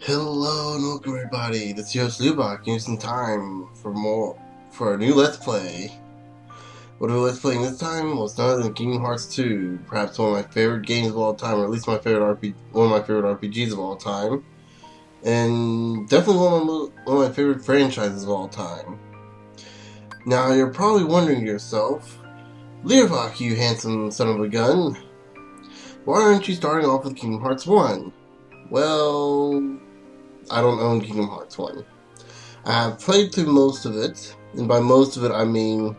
Hello and welcome everybody, this is your host Lubak, using time for a new Let's Play. What are we Let's Playing this time? Well, it's none other than Kingdom Hearts 2, perhaps one of my favorite games of all time, or at least one of my favorite RPGs of all time. And definitely one of my favorite franchises of all time. Now, you're probably wondering to yourself, Lubak, you handsome son of a gun, why aren't you starting off with Kingdom Hearts 1? Well, I don't own Kingdom Hearts 1. I've played through most of it, and by most of it I mean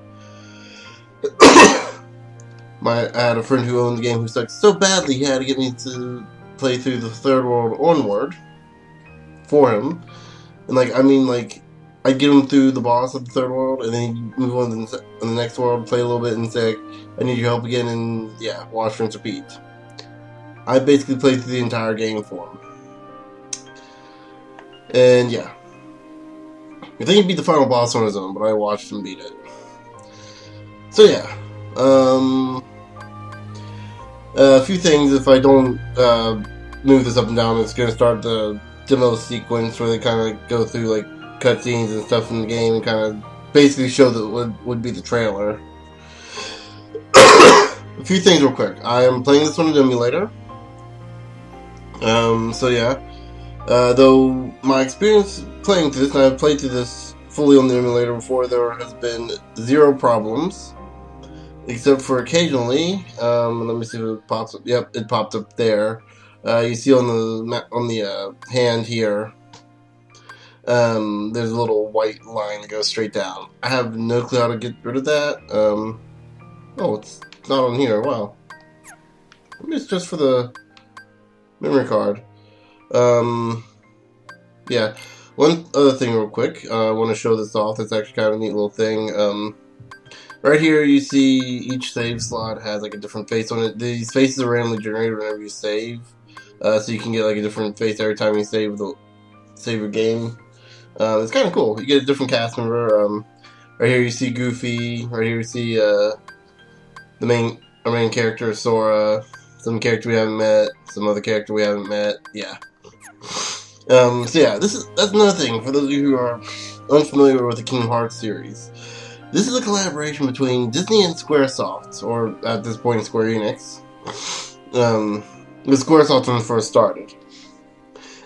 I had a friend who owned the game who sucked so badly he had to get me to play through the third world onward for him. And I'd get him through the boss of the third world, and then he'd move on to the next world, play a little bit, and say, I need your help again, and yeah, wash, rinse, repeat. I basically played through the entire game for him. And yeah. I think he beat the final boss on his own, but I watched him beat it. So yeah. A few things, if I don't move this up and down, it's going to start the demo sequence where they kind of go through like cutscenes and stuff in the game and kind of basically show that would be the trailer. A few things real quick. I am playing this on an emulator. So yeah. Though my experience playing through this, and I've played through this fully on the emulator before, there has been zero problems. Except for occasionally, let me see if it pops up. Yep, it popped up there. You see on the hand here, there's a little white line that goes straight down. I have no clue how to get rid of that. Oh, it's not on here. Wow. Maybe it's just for the memory card. Yeah. One other thing real quick. I want to show this off. It's actually kind of a neat little thing. Right here, you see each save slot has like a different face on it. These faces are randomly generated whenever you save, so you can get like a different face every time you save your game. It's kind of cool. You get a different cast member. Right here, you see Goofy. Right here, you see our main character, Sora. Some character we haven't met. Some other character we haven't met. Yeah. So yeah, that's another thing for those of you who are unfamiliar with the Kingdom Hearts series. This is a collaboration between Disney and Squaresoft, or at this point Square Enix. With Squaresoft when it first started.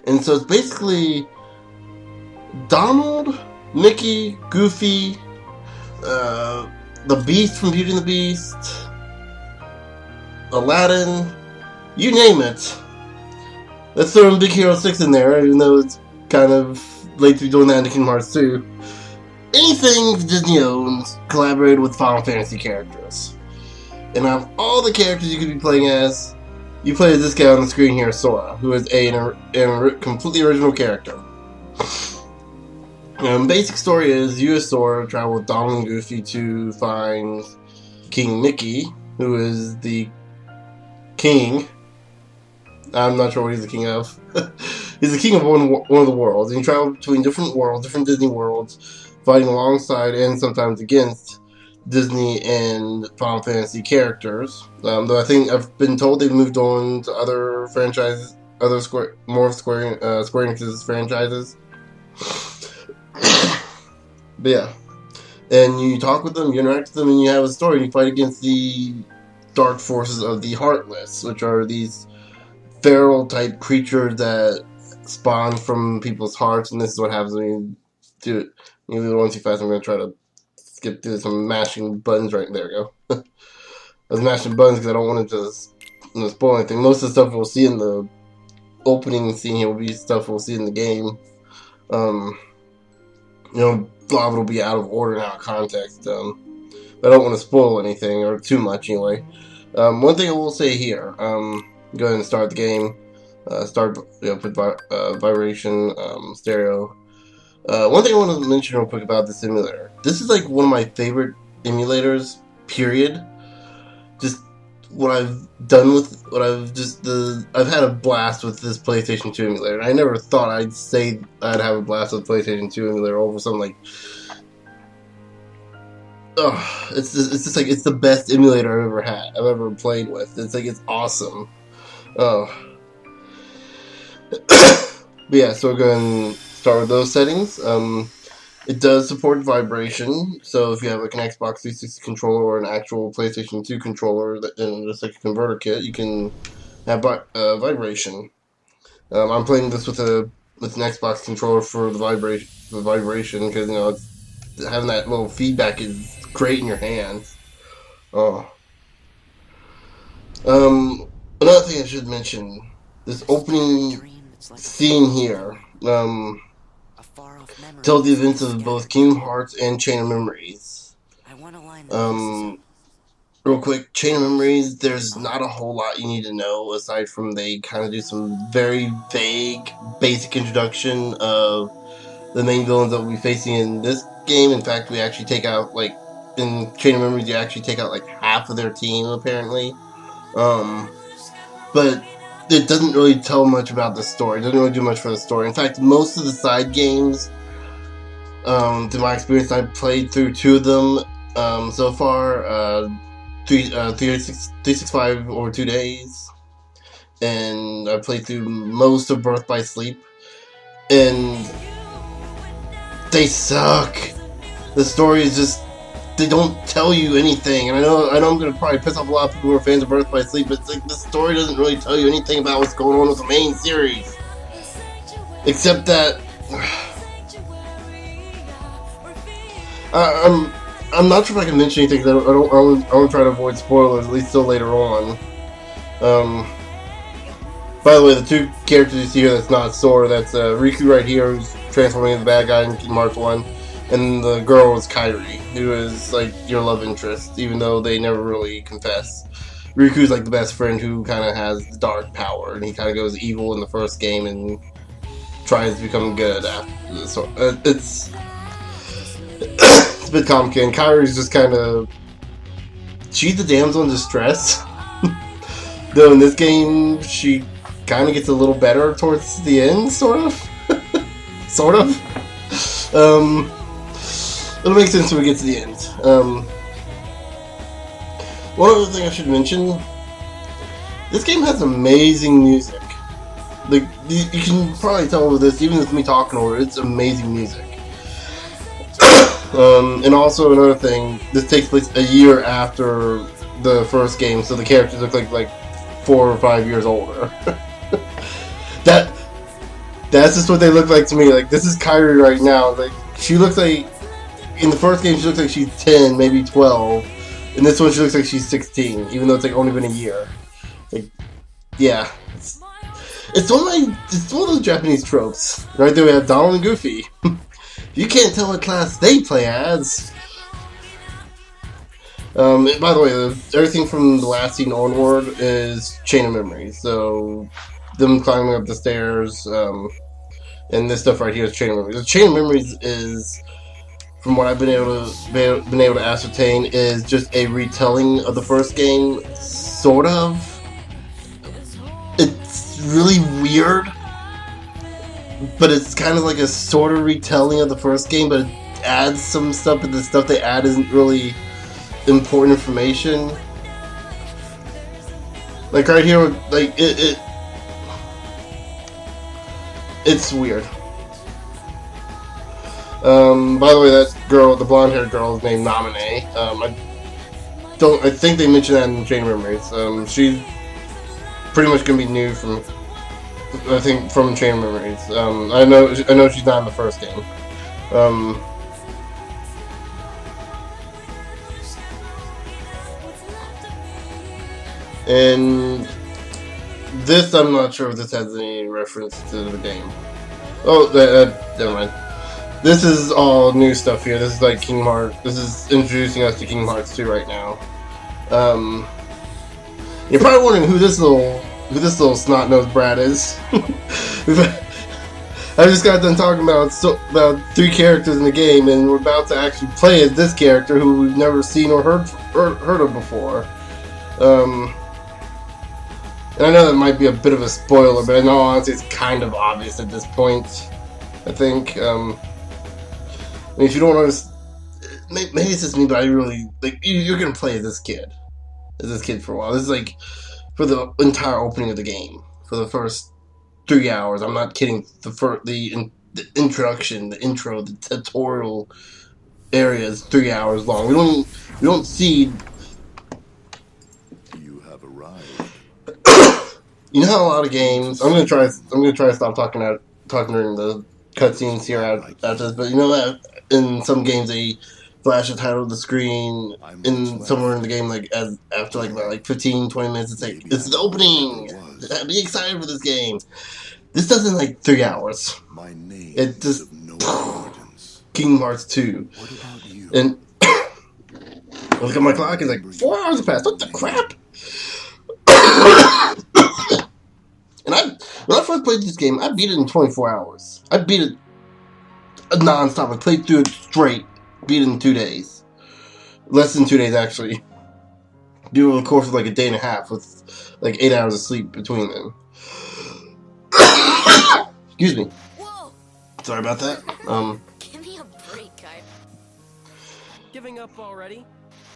And so it's basically Donald, Mickey, Goofy, the Beast from Beauty and the Beast, Aladdin, you name it. Let's throw in Big Hero 6 in there, even though it's kind of late to be doing that in Kingdom Hearts 2. Anything Disney owns collaborated with Final Fantasy characters. And out of all the characters you could be playing as, you play as this guy on the screen here, Sora, who is a completely original character. Basic story is you as Sora travel with Donald and Goofy to find King Mickey, who is the king. I'm not sure what he's the king of. He's the king of one of the worlds, and you travel between different worlds, different Disney worlds, fighting alongside and sometimes against Disney and Final Fantasy characters. Though I think I've been told they've moved on to other franchises, Square Enix's franchises. But yeah, and you talk with them, you interact with them, and you have a story. And you fight against the dark forces of the Heartless, which are these feral type creatures that spawn from people's hearts, and this is what happens when you do it. You do it one too fast. I'm going to try to skip through this. I'm mashing buttons right there. We go. I was mashing buttons because I don't want it to spoil anything. Most of the stuff we'll see in the opening scene here will be stuff we'll see in the game. A lot of it will be out of order and out of context. I don't want to spoil anything, or too much anyway. One thing I will say here, go ahead and start the game. Put vibration, stereo. One thing I want to mention real quick about this emulator. This is like one of my favorite emulators, period. Just what I've done with, I've had a blast with this PlayStation 2 emulator. I never thought I'd say I'd have a blast with PlayStation 2 emulator over something like, it's just like, it's the best emulator I've ever played with. It's like, it's awesome. But But yeah, so we'll go ahead and start with those settings. It does support vibration, so if you have like an Xbox 360 controller or an actual PlayStation 2 controller and just like a converter kit, you can have vibration. I'm playing this with an Xbox controller for the vibration because having that little feedback is great in your hands. Oh, another thing I should mention: this opening scene here. Tell the events of both Kingdom Hearts and Chain of Memories. Real quick, Chain of Memories, there's not a whole lot you need to know aside from they kind of do some very vague, basic introduction of the main villains that we'll be facing in this game. In fact, we actually take out, like, in Chain of Memories, you actually take out, like, half of their team, apparently. But it doesn't really tell much about the story. It doesn't really do much for the story. In fact, most of the side games, to my experience, I've played through 2 of them so far. 365 over 2 days, and I played through most of Birth by Sleep, and they suck. The story is just, they don't tell you anything, and I know I'm gonna probably piss off a lot of people who are fans of Birth by Sleep, but it's like the story doesn't really tell you anything about what's going on with the main series, except that I'm not sure if I can mention anything. I want to try to avoid spoilers, at least till later on. By the way, the 2 characters you see here that's not Sora, that's Riku right here, who's transforming into the bad guy in Kingdom Hearts 1, and the girl is Kairi, who is like your love interest, even though they never really confess. Riku's like the best friend who kind of has the dark power, and he kind of goes evil in the first game and tries to become good after this. So, it's a bit complicated. And Kairi's just kind of, she's the damsel in distress. Though in this game, she kind of gets a little better towards the end, sort of. Sort of. It'll make sense when we get to the end. One other thing I should mention: this game has amazing music. Like, you can probably tell with this, even with me talking over it, it's amazing music. And also another thing, this takes place a year after the first game, so the characters look like 4 or 5 years older. That's just what they look like to me. Like, this is Kairi right now. Like, she looks like, in the first game she looks like she's 10, maybe 12. In this one she looks like she's 16, even though it's like only been a year. Like, yeah. It's one of those Japanese tropes. Right there we have Donald and Goofy. You can't tell what class they play as. By the way, everything from the last scene onward is Chain of Memories. So, them climbing up the stairs, and this stuff right here is Chain of Memories. The Chain of Memories is, from what I've been able to ascertain, is just a retelling of the first game, sort of. It's really weird. But it's kind of like a sort of retelling of the first game, but it adds some stuff, but the stuff they add isn't really important information. Like right here, like it's weird. By the way, that girl, the blonde-haired girl, is named Naminé. I think they mentioned that in Chain of Memories. She's pretty much gonna be new from Chain of Memories. I know she's not in the first game. And this, I'm not sure if this has any reference to the game. Oh, never mind. This is all new stuff here. This is like Kingdom Hearts. This is introducing us to Kingdom Hearts 2 right now. You're probably wondering who this little snot-nosed brat is. I just got done talking about 3 characters in the game, and we're about to actually play as this character who we've never seen or heard of before. And I know that might be a bit of a spoiler, but in all honesty, it's kind of obvious at this point, I think. I mean, if you don't understand, maybe it's just me, but I really, like, you're gonna play as this kid for a while. This is like for the entire opening of the game, for the first 3 hours. I'm not kidding. The introduction, the intro, the tutorial area is 3 hours long. We don't see. You have arrived. You know how a lot of games. I'm gonna try to stop talking during the cutscenes here after this. But you know that in some games they flash the title of the screen in somewhere in the game, like as after like about like 15, 20 minutes. It's like it's the opening. Be excited for this game. This doesn't like 3 hours. My name It is just of no importance. Kingdom Hearts 2. What about you? And I look at my clock. It's like 4 hours have passed. What the crap? And when I first played this game, I beat it in 24 hours. I beat it non-stop. I played through it straight. Beat it in 2 days. Less than 2 days, actually. Do it over the course of like a day and a half with like 8 hours of sleep between them. Excuse me. Whoa! Sorry about that. Give me a break, guy. Giving up already?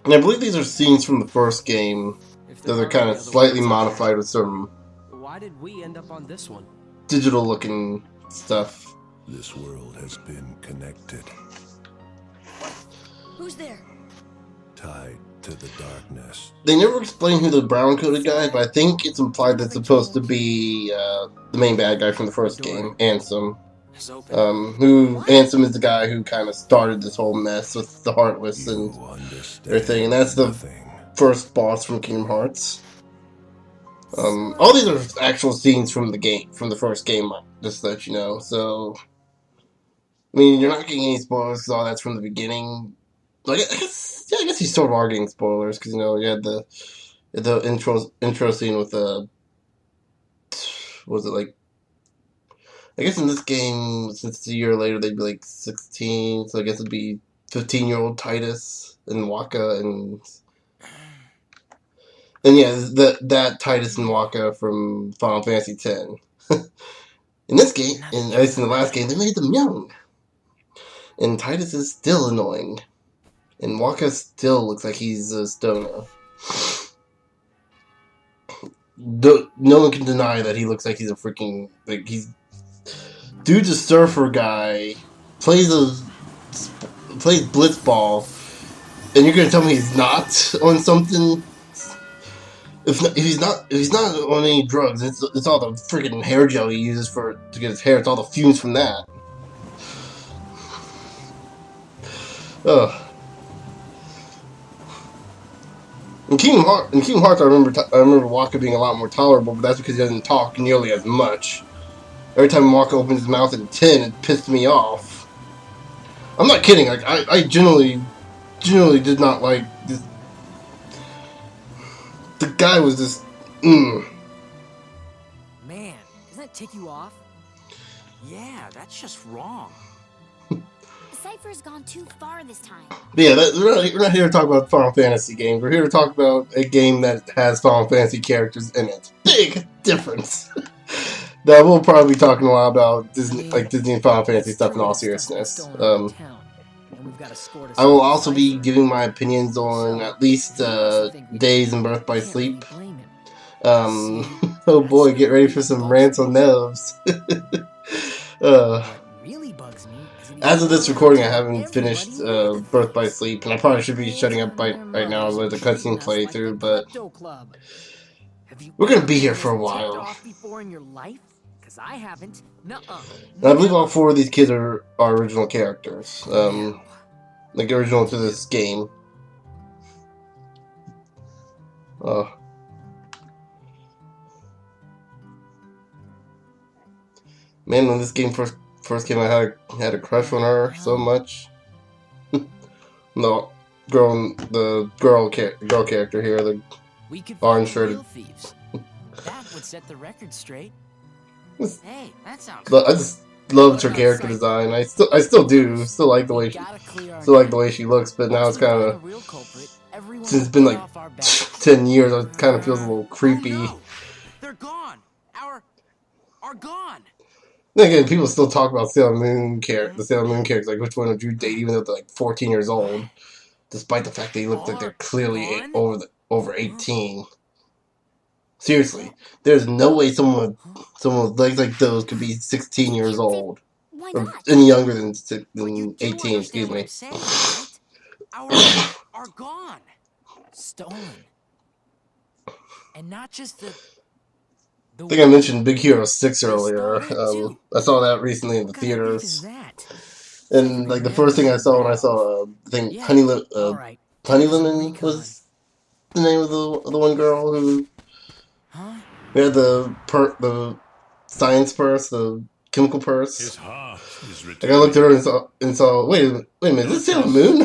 And I believe these are scenes from the first game that are kind of slightly modified with some Why did we end up on this one? digital looking stuff. This world has been connected, Who's there? tied to the darkness. They never explain who the brown coated guy is, but I think it's implied that it's supposed to be the main bad guy from the first game, Ansem. It's open. Ansem is the guy who kind of started this whole mess with the Heartless and You understand everything, and that's the nothing. first boss from Kingdom Hearts. All these are actual scenes from the game, from the first game, just to let you know. So, I mean, you're not getting any spoilers because all that's from the beginning. Like, I guess you sort of are getting spoilers because you know you had the intro scene with the was it like I guess in this game since it's a year later they'd be like 16, so I guess it'd be 15-year-old Titus and Waka and yeah that Titus and Waka from Final Fantasy X. In this game, and at least in the last game, they made them young, and Titus is still annoying. And Waka still looks like he's a stoner. No one can deny that he looks like he's a freaking like he's dude's a surfer guy, plays blitzball, and you're gonna tell me he's not on something? If he's not on any drugs, it's all the freaking hair gel he uses to get his hair. It's all the fumes from that. Ugh. In Kingdom Hearts, I remember Waka being a lot more tolerable, but that's because he doesn't talk nearly as much. Every time Waka opens his mouth in 10, it pissed me off. I'm not kidding. Like I genuinely did not like this. The guy was just. Man, doesn't that tick you off? Yeah, that's just wrong. Cypher's gone too far this time. But yeah, we're not here to talk about Final Fantasy games. We're here to talk about a game that has Final Fantasy characters in it. Big difference. That we'll probably be talking a lot about Disney and Final Fantasy stuff in all seriousness. I will also be giving my opinions on at least Days and Birth by Sleep. Oh boy, get ready for some rants on those. As of this recording, I haven't finished Birth by Sleep, and I probably should be shutting up right now with the cutscene playthrough, but we're gonna be here for a while. And I believe all 4 of these kids are original characters, like original to this game. Man, when this game first came out, I had a crush on her so much. The girl character here, the orange shirted. That would set the record straight. Hey, that sounds. I just loved her character design. I still do. Still like the way she looks, but now it's kind of since it's been like 10 years, it kind of feels a little creepy. Oh, no. They're gone. Are gone. Then again, people still talk about the Sailor Moon characters, like which one would you date, even though they're like 14 years old, despite the fact they look like they're clearly over 18. Seriously, there's no way someone with legs like those could be 16 years old. Why Or not? any younger than But you do 18, excuse understand what me. I'm saying, right? Ours are gone. Stolen. And not just the I think I one. mentioned Big Hero 6 They earlier. stole that, too. I saw that recently in the What kind of thief is theaters. that? And like the first thing I saw when I saw, I think Yeah. Honey Alright. Lemon was the name of the one girl who Huh? had the science purse, the chemical His purse. heart is Like I looked at her and saw wait a minute, is this Sailor Moon?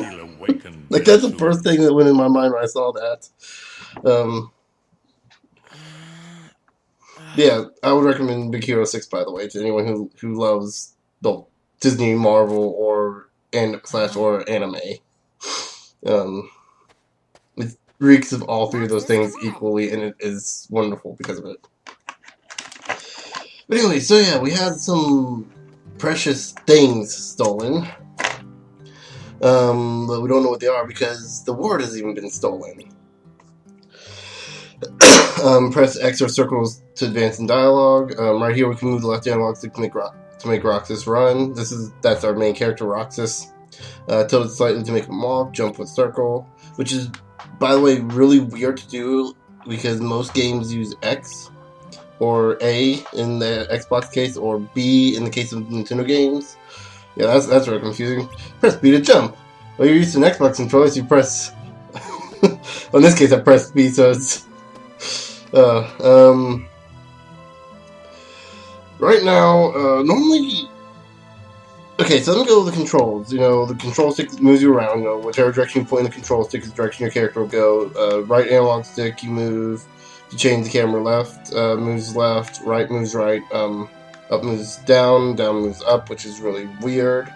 Like that's the first thing that went in my mind when I saw that. Yeah, I would recommend Big Hero 6, by the way, to anyone who loves Disney, Marvel, or anime. It reeks of all three of those things equally, and it is wonderful because of it. But anyway, so yeah, we had some precious things stolen. But we don't know what they are because the word has even been stolen. Press X or circles to advance in dialogue. Right here we can move the left analog stick to make Roxas run. That's our main character, Roxas. Tilt it slightly to make him walk. Jump with circle, which is, by the way, really weird to do because most games use X or A in the Xbox case, or B in the case of Nintendo games. Yeah, that's really confusing. Press B to jump. Well, you're used to an Xbox controller, so you press. Well, in this case, I pressed B, so it's. Right now, normally. Okay, so let me go with the controls. You know, the control stick moves you around. You know, whichever direction you point the control stick is the direction your character will go. Right analog stick, you move to change the camera. Left moves left. Right moves right. Up moves down. Down moves up, which is really weird.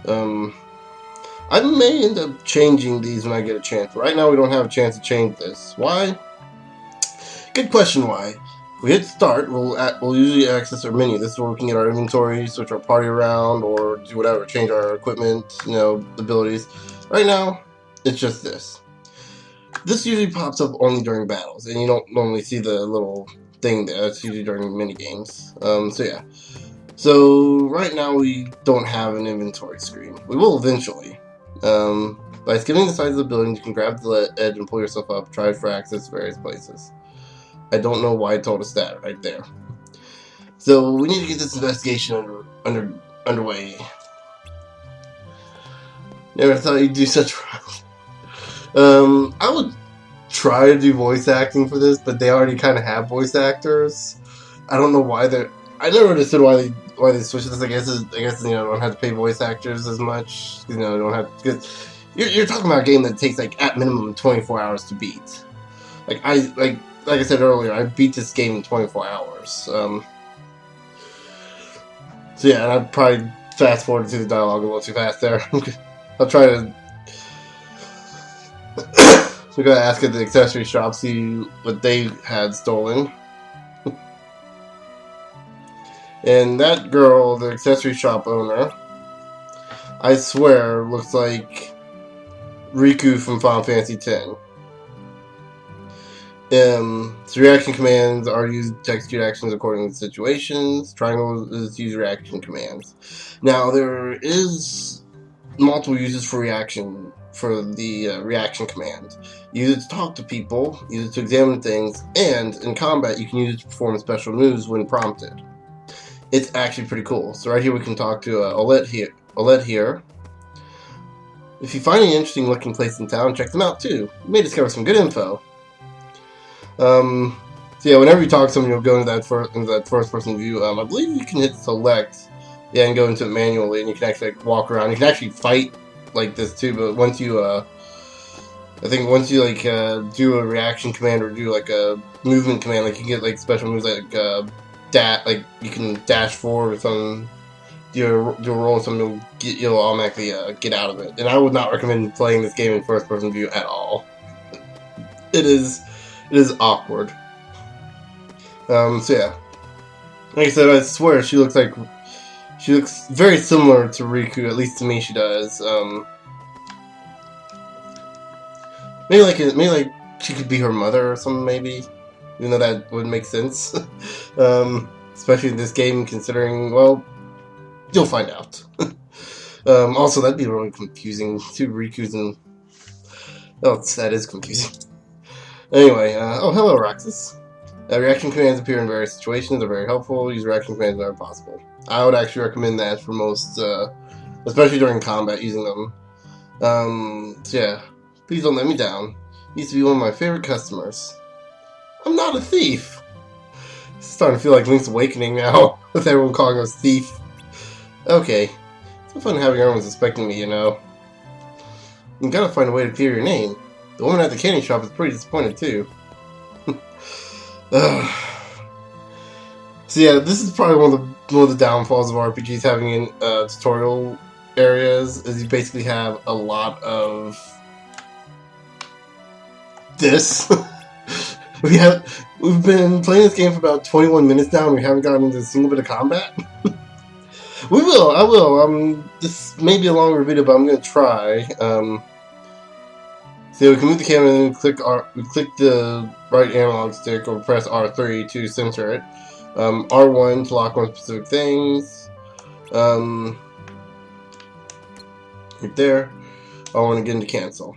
I may end up changing these when I get a chance. But right now, we don't have a chance to change this. Why? Good question. Why? If we hit start, we'll usually access our menu. This is where we can get our inventory, switch our party around, or do whatever, change our equipment, abilities. Right now, it's just this. This usually pops up only during battles, and you don't normally see the little thing there. It's usually during mini games. So yeah. So right now we don't have an inventory screen. We will eventually. By skipping the sides of the building, you can grab the edge and pull yourself up. Try for access to various places. I don't know why it told us that right there. So we need to get this investigation underway. Never thought you'd do such. I would try to do voice acting for this, but they already kind of have voice actors. I don't know why they're. I never understood why they switched this. I guess don't have to pay voice actors as much. Don't have because you're talking about a game that takes like at minimum 24 hours to beat. Like I said earlier, I beat this game in 24 hours. So yeah, and I'd probably fast forward through the dialogue a little too fast there. I'll try to. We gotta ask at the accessory shop, see what they had stolen. And that girl, the accessory shop owner, I swear looks like Riku from Final Fantasy X. So reaction commands are used to execute actions according to situations. Triangle is use reaction commands. Now there is multiple uses for reaction for the reaction command. Use it to talk to people, use it to examine things, and in combat you can use it to perform special moves when prompted. It's actually pretty cool. So right here we can talk to Olette here. If you find any interesting looking place in town, check them out too. You may discover some good info. So yeah, whenever you talk to someone, you'll go into that first person view. I believe you can hit select, and go into it manually, and you can actually walk around. You can actually fight like this too, but once you do a reaction command or do like a movement command, like you get like special moves like like you can dash forward or something. Do a roll or something, you'll automatically get out of it. And I would not recommend playing this game in first person view at all. It is awkward. So yeah, like I said, I swear she looks very similar to Riku. At least to me, she does. Maybe like she could be her mother or something. Maybe even though that would make sense. Especially in this game, considering, well, you'll find out. Also, that'd be really confusing. Two Rikus and... Oh, that is confusing. Anyway, oh, hello, Roxas. Reaction commands appear in various situations. They're very helpful. Use reaction commands whenever possible. I would actually recommend that for most, especially during combat, using them. So yeah. Please don't let me down. You used to be one of my favorite customers. I'm not a thief. It's starting to feel like Link's Awakening now, with everyone calling us thief. Okay. It's fun having everyone suspecting me, you know. You gotta find a way to clear your name. The woman at the candy shop is pretty disappointed too. So yeah, this is probably one of the downfalls of RPGs having in tutorial areas, is you basically have a lot of this. We've been playing this game for about 21 minutes now, and we haven't gotten into a single bit of combat. I will. This may be a longer video, but I'm gonna try. So we can move the camera and click the right analog stick or press R3 to center it. R1 to lock on specific things. Right there. R1 again to cancel.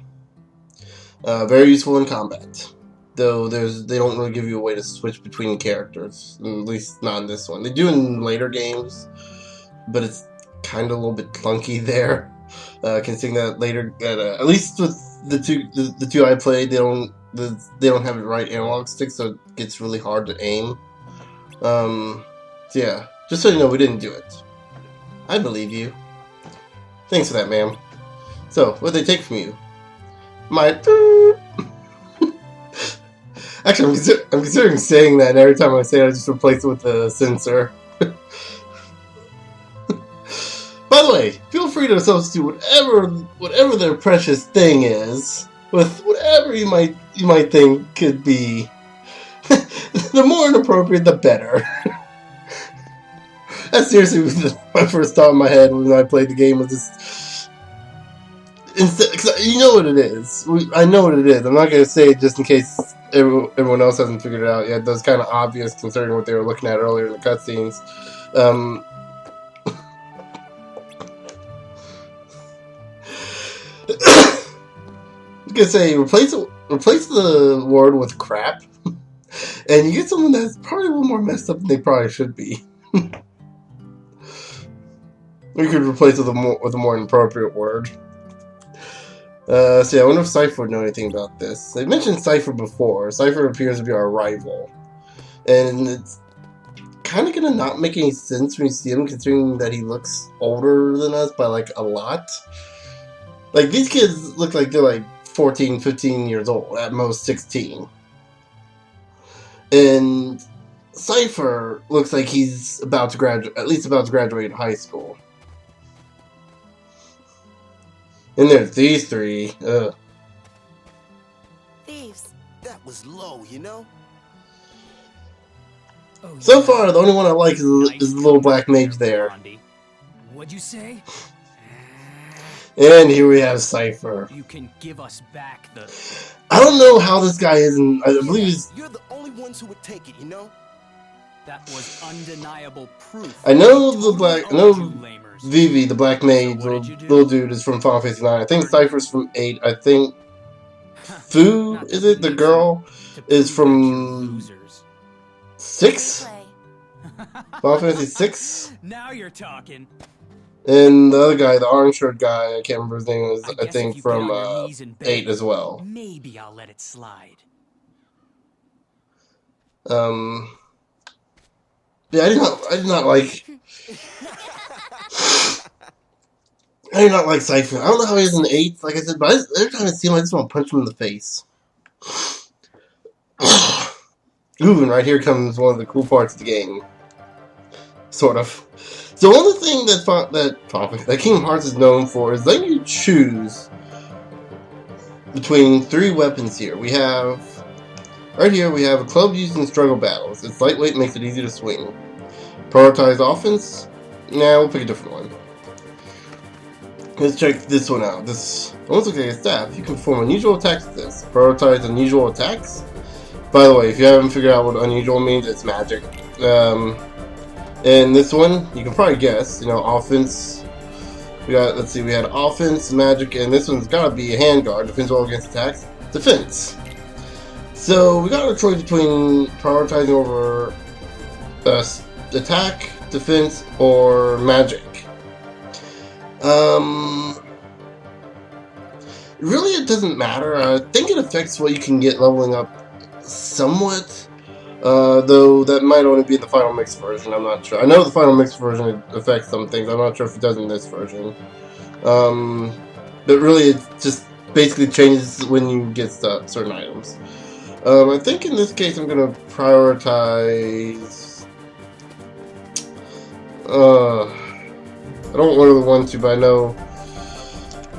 Very useful in combat. Though they don't really give you a way to switch between characters. At least not in this one. They do in later games, but it's kind of a little bit clunky there. Considering that later, at least with the two I played, they don't have the right analog stick, so it gets really hard to aim. So yeah, just so you know, we didn't do it. I believe you. Thanks for that, ma'am. So, what did they take from you? My. Actually, I'm considering saying that, and every time I say it, I just replace it with the censor. By the way, feel free to substitute whatever their precious thing is with whatever you might think could be. The more inappropriate, the better. That's seriously my first thought in my head when I played the game, was this. You know what it is. I know what it is. I'm not going to say it just in case everyone else hasn't figured it out yet. That's kind of obvious considering what they were looking at earlier in the cutscenes. I was gonna say, replace the word with crap, and you get someone that's probably a little more messed up than they probably should be. We could replace it with a more inappropriate word. So yeah, I wonder if Cypher would know anything about this. They mentioned Cypher before. Cypher appears to be our rival, and it's kind of gonna not make any sense when you see him, considering that he looks older than us by like a lot. Like, these kids look like they're like 14, 15 years old, at most 16. And Cypher looks like he's about to graduate high school. And there's these three. Thieves. That was low, you know? Oh, So yeah. far, the only one I like is the little black mage there. What'd you say? And here we have Cypher. You can give us back the... I don't know how this guy is, I believe he's... You're the only ones who would take it, you know? That was undeniable proof. I know Lamers. Vivi, the black mage, So what did you do? little dude, is from Final Fantasy 9. I think Cypher's from 8. I think Fu, Not is it? The easy girl to is prove from that you're losers. 6? Play. Final Fantasy 6? Now you're talking. And the other guy, the orange shirt guy, I can't remember his name, is, I guess if think you from get on your knees and beg, 8 as well. Maybe I'll let it slide. Yeah, I did not like Cypher. I don't know how he is in 8, like I said, but every time I see him, I just want to punch him in the face. Ooh, and right here comes one of the cool parts of the game. Sort of. So one of the things that Kingdom Hearts is known for is letting you choose between 3 weapons here. Right here, we have a club used in struggle battles. It's lightweight, makes it easy to swing. Prioritize offense? Nah, we'll pick a different one. Let's check this one out. This almost looks like a staff. You can perform unusual attacks with this. Prioritize unusual attacks. By the way, if you haven't figured out what unusual means, it's magic. And this one, you can probably guess. You know, offense. We got, let's see, we had offense, magic, and this one's gotta be a handguard. Defense well against attacks. Defense. So we got a choice between prioritizing over attack, defense, or magic. Really, it doesn't matter. I think it affects what you can get leveling up somewhat. Though that might only be the final mix version. I'm not sure. I know the final mix version affects some things. I'm not sure if it does in this version. But really, it just basically changes when you get certain items. I think in this case I'm gonna prioritize. I don't order the 1-2, but I know.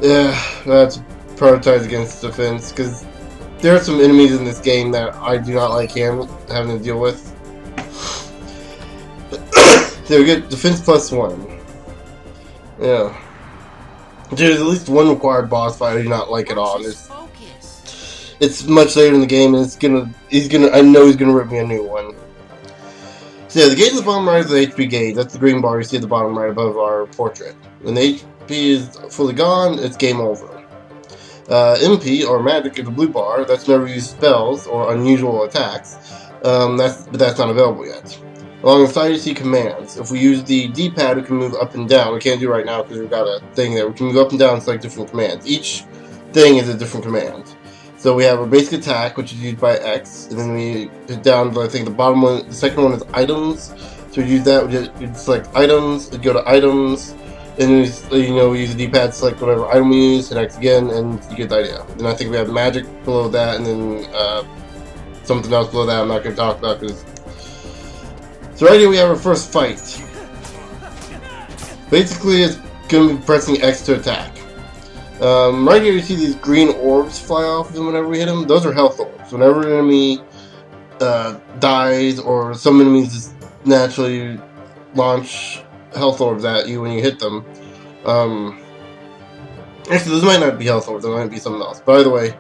Yeah, that's prioritize against defense because there are some enemies in this game that I do not like having to deal with. So we get defense +1. Yeah. There's at least one required boss fight I do not like at all. And it's much later in the game, and I know he's gonna rip me a new one. So yeah, the gauge at the bottom right is the HP gauge. That's the green bar you see at the bottom right above our portrait. When the HP is fully gone, it's game over. MP, or magic, is the blue bar. That's whenever you use spells or unusual attacks. But that's not available yet. Along the side you see commands. If we use the D-pad, we can move up and down. We can't do it right now because we've got a thing there. We can move up and down and select different commands. Each thing is a different command. So we have our basic attack, which is used by X, and then we hit down to, I think, the bottom one. The second one is items. So we use that. We select items. We go to items, and we use the D-pad to select whatever item we use. Hit X again, and you get the idea. Then I think we have magic below that, and then something else below that. I'm not going to talk about because. So right here we have our first fight. Basically, it's going to be pressing X to attack. Right here you see these green orbs fly off of them whenever we hit them. Those are health orbs. Whenever an enemy dies, or some enemies just naturally launch health orbs at you when you hit them. Actually, this might not be health orbs. It might be something else. By the way,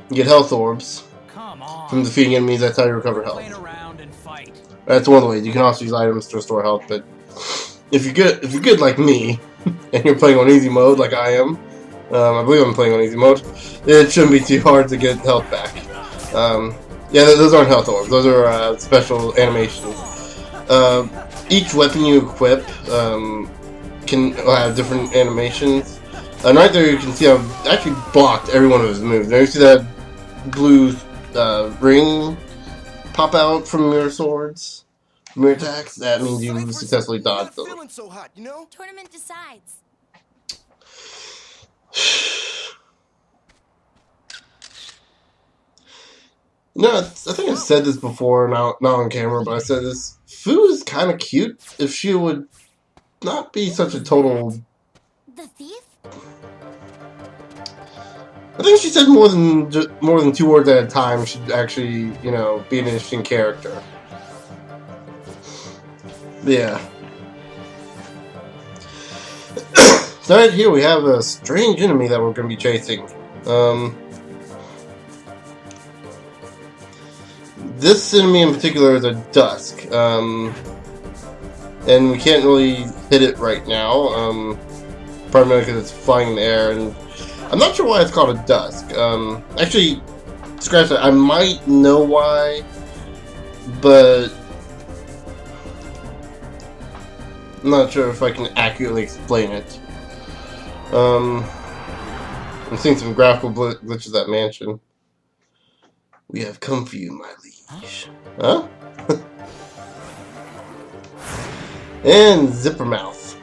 you get health orbs from defeating enemies. That's how you recover health. That's one of the ways. You can also use items to restore health, but if you're good like me, and you're playing on easy mode like I am, I believe I'm playing on easy mode, it shouldn't be too hard to get health back. Yeah, those aren't health orbs. Those are special animations. Each weapon you equip can have different animations. And right there you can see I've actually blocked every one of his moves. Now you see that blue ring pop out from your swords, from your attacks? That means you successfully dodged them. Feeling so hot, you know? Tournament decides. No, I think I've said this before, not on camera, but I said this. Fu is kind of cute if she would not be such a total. The thief? I think she said more than 2 words at a time should actually, be an interesting character. Yeah. So right here we have a strange enemy that we're going to be chasing. This enemy in particular is a dusk, and we can't really hit it right now, primarily because it's flying in the air, and I'm not sure why it's called a dusk. Actually, scratch that. I might know why, but I'm not sure if I can accurately explain it. I'm seeing some graphical glitches at Mansion. We have come for you, my liege. Huh? And Zippermouth.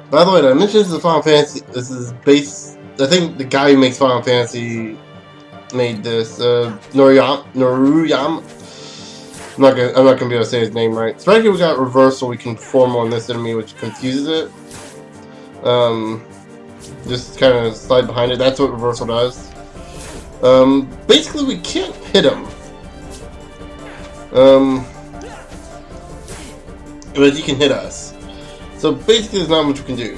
By the way, did I mention this is a Final Fantasy? This is based. I think the guy who makes Final Fantasy made this. Noruyama. I'm not gonna be able to say his name right. So right here we got reversal. We can perform on this enemy, which confuses it. Just kind of slide behind it. That's what reversal does. Basically we can't hit him. But he can hit us. So basically there's not much we can do.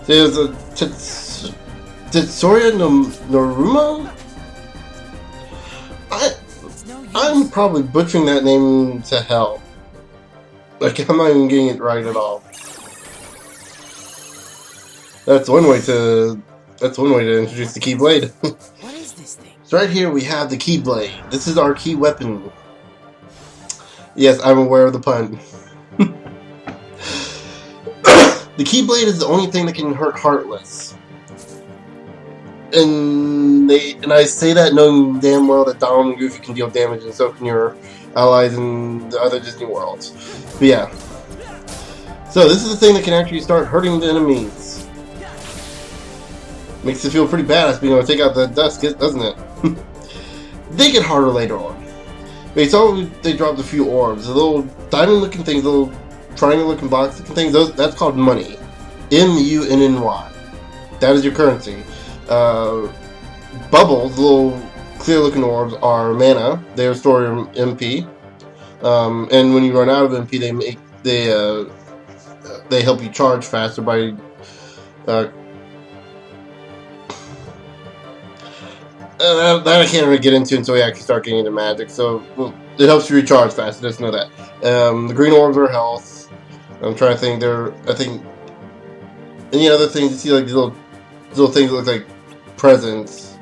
There's a Tetsuya Noruma? It's no use. I'm probably butchering that name to hell. Like, I'm not even getting it right at all. That's one way to introduce the Keyblade. What is this thing? So right here we have the Keyblade. This is our key weapon. Yes, I'm aware of the pun. The Keyblade is the only thing that can hurt Heartless. And I say that knowing damn well that Donald and Goofy can deal damage, and so can your allies in the other Disney worlds. But yeah. So this is the thing that can actually start hurting the enemies. Makes it feel pretty badass being able to take out the dust, doesn't it? They get harder later on. But you saw they dropped a few orbs. The little diamond-looking things, little triangle-looking box-looking things, that's called money. M-U-N-N-Y. That is your currency. Bubbles, the little clear-looking orbs, are mana. They restore your MP. And when you run out of MP, they help you charge faster by that I can't really get into until we actually start getting into magic. So it helps you recharge faster. Just know that. The green orbs are health. I'm trying to think. I think any other things you see, like these little things that look like presents.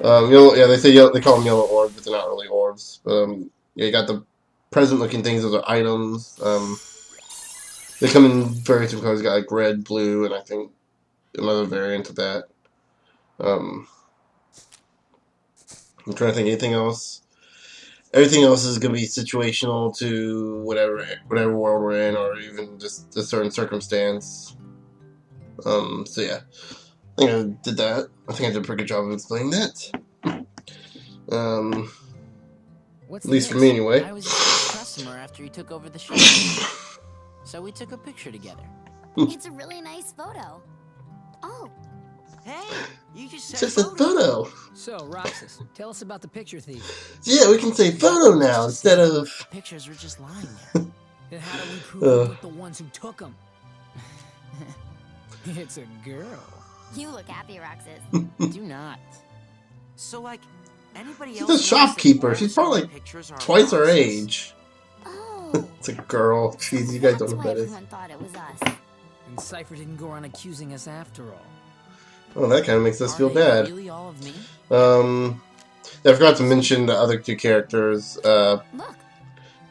They say yellow, they call them yellow orbs, but they're not really orbs. You got the present-looking things. Those are items. They come in various different colors. You got like red, blue, and I think another variant of that. I'm trying to think anything else. Everything else is going to be situational to whatever world we're in, or even just a certain circumstance. So yeah, I think I did that. I think I did a pretty good job of explaining that. What's At least for this? me anyway. I was a customer after he took over the shop. So we took a picture together. It's a really nice photo. Oh, Hey, you just said Just a photo. So, Roxas, tell us about the picture thief. Yeah, we can say photo now instead of. The pictures were just lying there. And how do we prove we put the ones who took them? It's a girl. you look happy, Roxas. Do not. So, like, anybody She's else a notice that shopkeeper. all She's some of probably the pictures are twice our Roxas? age. Oh, It's a girl. Jeez, you guys don't that's know why who that is. everyone thought it was us. And Cypher didn't go around accusing us after all. Oh, that kind of makes us Are feel they bad. Really all of me? I forgot to mention the other two characters. Look,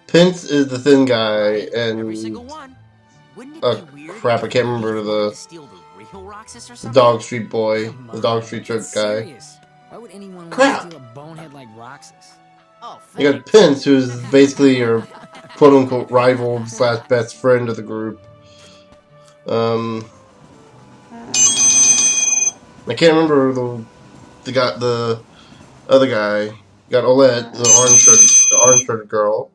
Pince is the thin guy, Every single and one. Wouldn't it oh, be weird crap, I if can't the remember thief the- wanted to steal the real Roxas or the something? Dog Street Boy, Come the on, Dog Street Trick it's guy. serious. Why would anyone want Crap. to steal a bonehead like Roxas? Oh, You got Pince, who's basically your quote-unquote rival / best friend of the group. I can't remember the other guy. You got Olette, the orange shirted girl.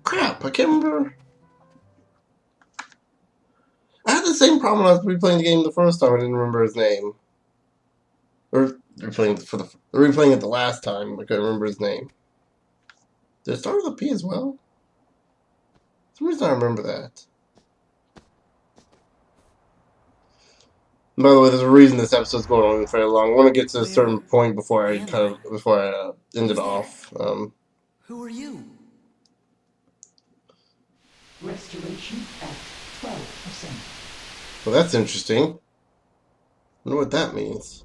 Crap, I can't remember. I had the same problem when I was replaying the game the first time. I didn't remember his name. Or replaying it the last time. I couldn't remember his name. Did it start with a P as well? For some reason I remember that. And by the way, there's a reason this episode's going on very long. I want to get to a certain point before I end it off. Who are you? Restoration at 12%. Well, that's interesting. I wonder what that means.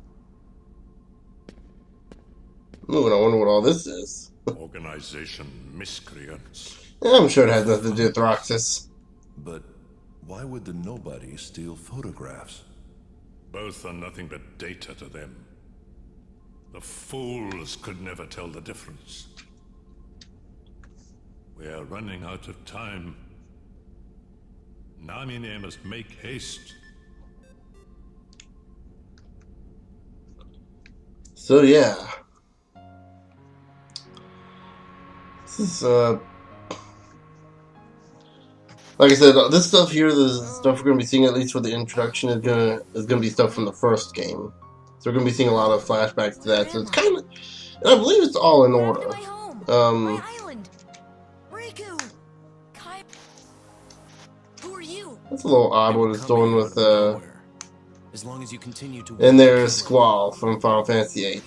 Ooh, and I wonder what all this is. Organization miscreants. Yeah, I'm sure it has nothing to do with Roxas. But why would the nobody steal photographs? Both are nothing but data to them. The fools could never tell the difference. We are running out of time. Namine must make haste. So yeah. This is like I said, this stuff here, the stuff we're gonna be seeing at least for the introduction is gonna be stuff from the first game. So we're gonna be seeing a lot of flashbacks to that. So it's kind of, and I believe it's all in order. My home. Um, My island. Riku. Kai. Who are you? That's a little odd what it's doing with As long as you continue to. And there's Squall from Final Fantasy VIII.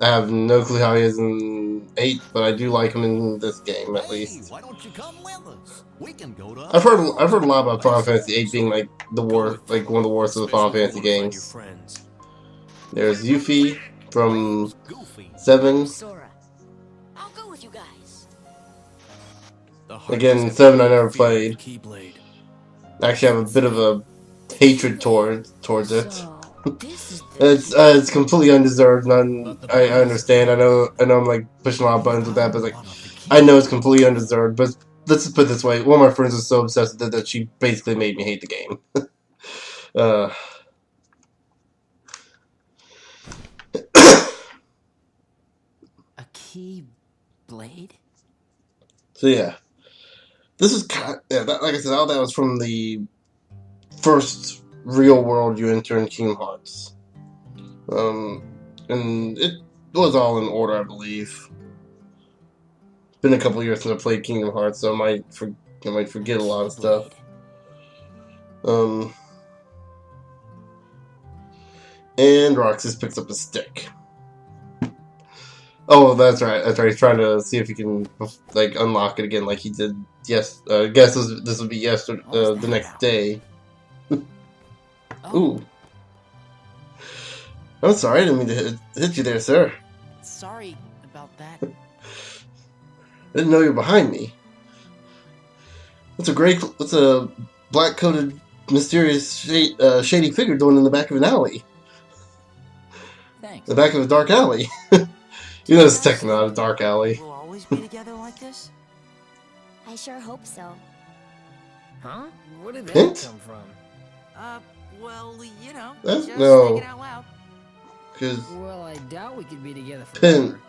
I have no clue how he is in 8, but I do like him in this game at least. Why don't you come with us? We can go to. I've heard a lot about Final Fantasy VIII being like the worst, like one of the worst of the Final Fantasy games. There's Yuffie from 7. Sora. I'll go with you guys. Again, 7 I never played. Keyblade. Actually, I have a bit of a hatred towards it. So, this is the It's completely undeserved. I understand. I know I'm like pushing a lot of buttons with that, but like I know it's completely undeserved. But let's just put it this way: one of my friends was so obsessed with it that she basically made me hate the game. A key blade? So yeah, this is kind. Yeah, like I said, all that was from the first real world you enter in Kingdom Hearts. And it was all in order, I believe. It's been a couple years since I played Kingdom Hearts, so I might forget a lot of stuff. And Roxas picks up a stick. Oh, that's right. He's trying to see if he can like unlock it again, like he did. Yes, I guess this would be yesterday, the next day. Ooh. I'm sorry, I didn't mean to hit you there, sir. Sorry about that. I didn't know you were behind me. What's a black-coated, mysterious, shady figure doing in the back of an alley? Thanks. The back of a dark alley. You know it's technically not a dark alley. We'll always be together like this? I sure hope so. Huh? Where did that Hint? come from? Well, you know, That's- just no. thinking out loud. Because Well, I doubt we could be together Pin. forever.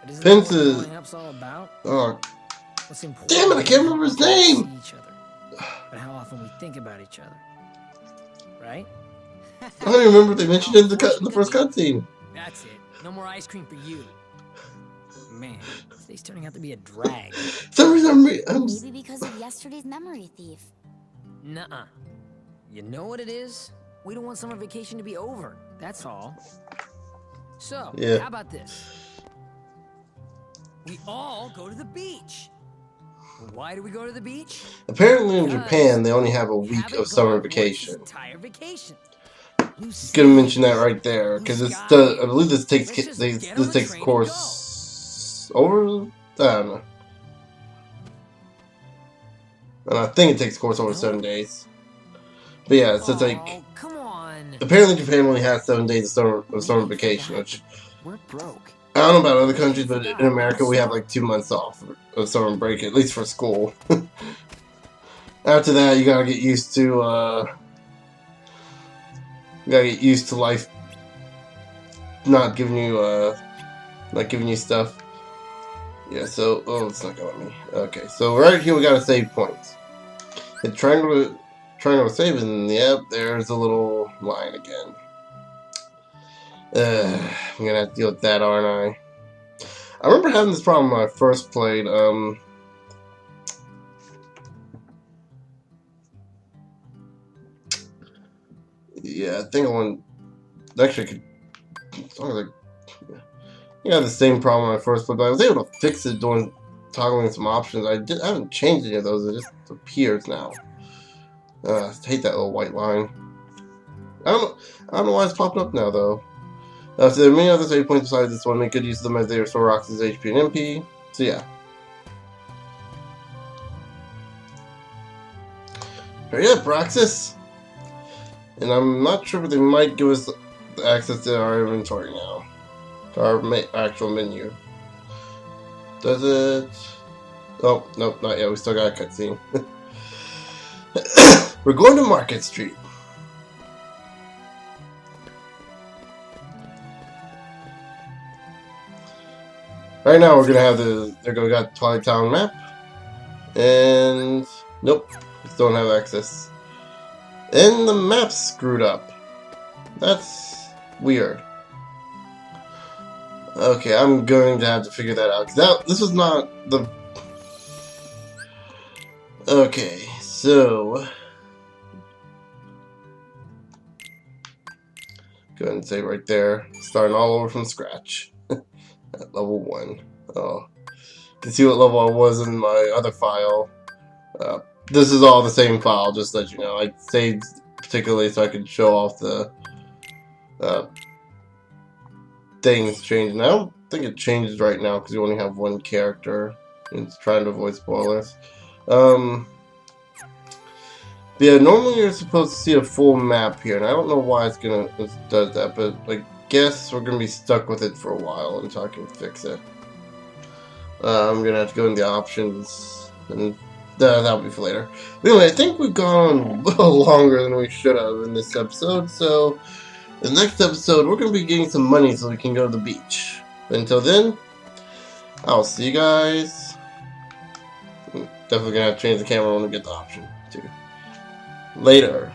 But isn't Pin's that what is- growing up's all about? oh, What's important Damn it, I can't remember his is how we name! see each other, but how often we think about each other. Right? I don't even remember what they mentioned in the first cutscene. That's it. No more ice cream for you. Man, this day's turning out to be a drag. For some reason, I'm Maybe because of yesterday's memory thief. Nuh-uh. You know what it is? We don't want summer vacation to be over. That's all. So, Yeah. how about this? We all go to the beach. Why do we go to the beach? apparently in Japan they only have a week Haven't of summer gone once vacation. this entire vacation. Just gonna mention that right there because I believe this takes course over. I don't know. And I think it takes course over 7 days. But yeah, so it's like Oh, come on. apparently Japan only has 7 days of summer vacation, which We're broke. I don't know about other countries, but in America we have like 2 months off of summer break, at least for school. After that, you gotta get used to life not giving you stuff. Yeah, so it's not gonna let me. Okay, so right here we got a save point. Hit triangle to save, and yep, there's a little line again. I'm gonna have to deal with that, aren't I? I remember having this problem when I first played. Yeah, I think I want. Actually, I could. As long as I had the same problem when I first played, but I was able to fix it doing toggling some options. I haven't changed any of those. It just appears now. I hate that little white line. I don't know why it's popping up now though. So there are many other save points besides this one. Make good use of them as they restore Roxas' HP and MP. So yeah. Hurry up, Roxas! And I'm not sure, but they might give us access to our inventory now. To our actual menu. Does it? Oh, nope, not yet. We still got a cutscene. We're going to Market Street. Right now, we're gonna have we got Twilight Town map, and nope, we still don't have access. And the map's screwed up. That's weird. Okay, I'm going to have to figure that out. This was not the. Okay, so can save right there. Starting all over from scratch. At level 1. Oh. You can see what level I was in my other file. This is all the same file, just to let you know. I saved particularly so I could show off the things changing. I don't think it changes right now because you only have one character. And it's trying to avoid spoilers. Yeah, normally you're supposed to see a full map here, and I don't know why it does that, but I guess we're gonna be stuck with it for a while until I can fix it. I'm gonna have to go in the options, and that'll be for later. But anyway, I think we've gone a little longer than we should have in this episode, so the next episode we're gonna be getting some money so we can go to the beach. But until then, I'll see you guys. Definitely gonna have to change the camera when we get the option too. Later.